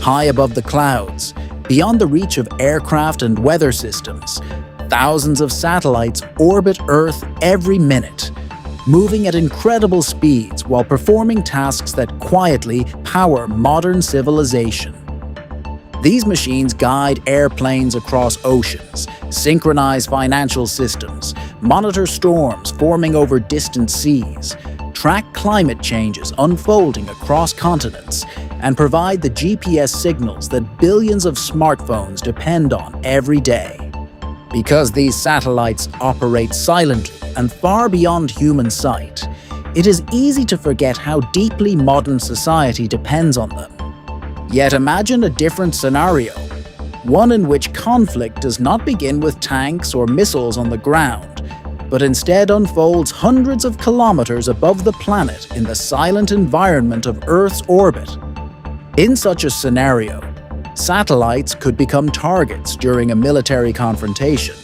high above the clouds, beyond the reach of aircraft and weather systems. Thousands of satellites orbit Earth every minute, moving at incredible speeds while performing tasks that quietly power modern civilization. These machines guide airplanes across oceans, synchronize financial systems, monitor storms forming over distant seas, track climate changes unfolding across continents, and provide the GPS signals that billions of smartphones depend on every day. Because these satellites operate silently and far beyond human sight, it is easy to forget how deeply modern society depends on them. Yet imagine a different scenario, one in which conflict does not begin with tanks or missiles on the ground, but instead unfolds hundreds of kilometers above the planet in the silent environment of Earth's orbit. In such a scenario, satellites could become targets during a military confrontation,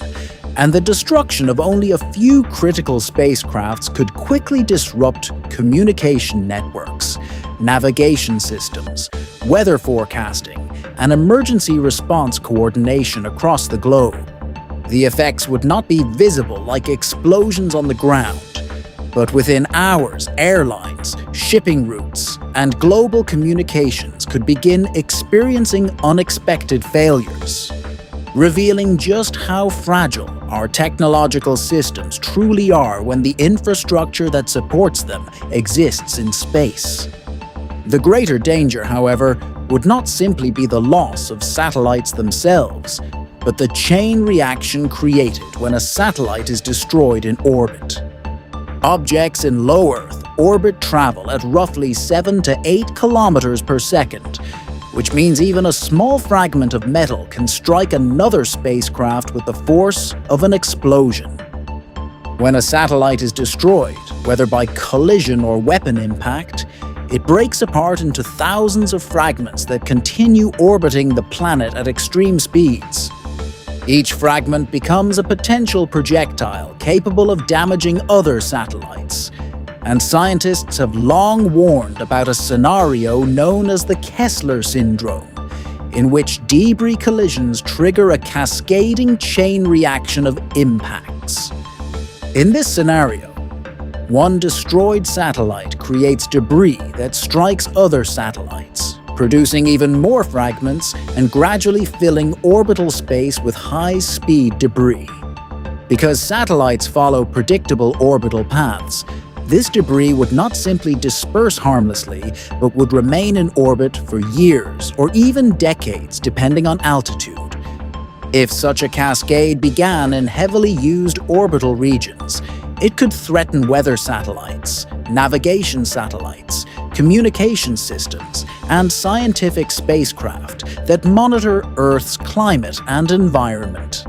and the destruction of only a few critical spacecrafts could quickly disrupt communication networks, navigation systems, weather forecasting, and emergency response coordination across the globe. The effects would not be visible like explosions on the ground, but within hours, airlines, shipping routes, and global communications could begin experiencing unexpected failures, revealing just how fragile our technological systems truly are when the infrastructure that supports them exists in space. The greater danger, however, would not simply be the loss of satellites themselves, but the chain reaction created when a satellite is destroyed in orbit. Objects in low Earth orbit travel at roughly 7 to 8 kilometers per second, which means even a small fragment of metal can strike another spacecraft with the force of an explosion. When a satellite is destroyed, whether by collision or weapon impact, it breaks apart into thousands of fragments that continue orbiting the planet at extreme speeds. Each fragment becomes a potential projectile capable of damaging other satellites, and scientists have long warned about a scenario known as the Kessler Syndrome, in which debris collisions trigger a cascading chain reaction of impacts. In this scenario, one destroyed satellite creates debris that strikes other satellites, producing even more fragments and gradually filling orbital space with high-speed debris. Because satellites follow predictable orbital paths, this debris would not simply disperse harmlessly, but would remain in orbit for years or even decades, depending on altitude. If such a cascade began in heavily used orbital regions, it could threaten weather satellites, navigation satellites, communication systems, and scientific spacecraft that monitor Earth's climate and environment.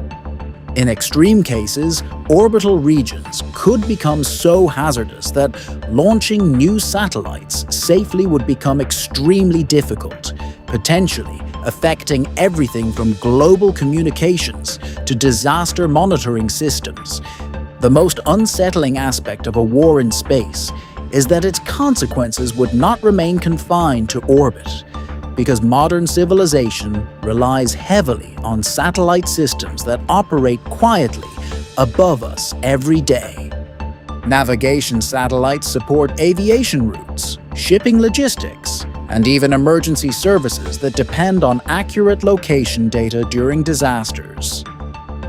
In extreme cases, orbital regions could become so hazardous that launching new satellites safely would become extremely difficult, potentially affecting everything from global communications to disaster monitoring systems. The most unsettling aspect of a war in space is that its consequences would not remain confined to orbit, because modern civilization relies heavily on satellite systems that operate quietly above us every day. Navigation satellites support aviation routes, shipping logistics, and even emergency services that depend on accurate location data during disasters.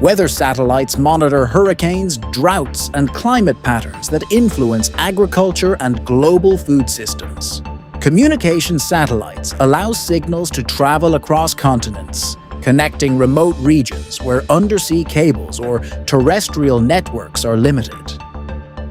Weather satellites monitor hurricanes, droughts, and climate patterns that influence agriculture and global food systems. Communication satellites allow signals to travel across continents, connecting remote regions where undersea cables or terrestrial networks are limited.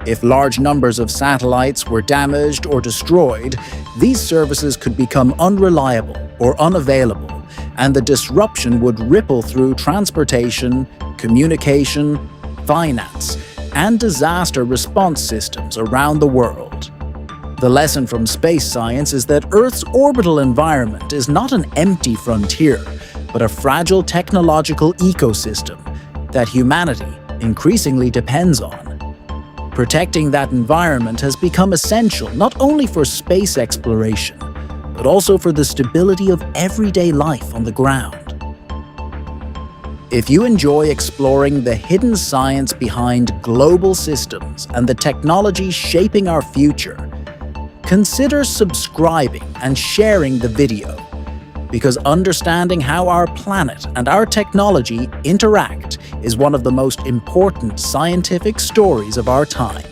If large numbers of satellites were damaged or destroyed, these services could become unreliable or unavailable, and the disruption would ripple through transportation, communication, finance, and disaster response systems around the world. The lesson from space science is that Earth's orbital environment is not an empty frontier, but a fragile technological ecosystem that humanity increasingly depends on. Protecting that environment has become essential not only for space exploration, but also for the stability of everyday life on the ground. If you enjoy exploring the hidden science behind global systems and the technology shaping our future, consider subscribing and sharing the video, because understanding how our planet and our technology interact is one of the most important scientific stories of our time.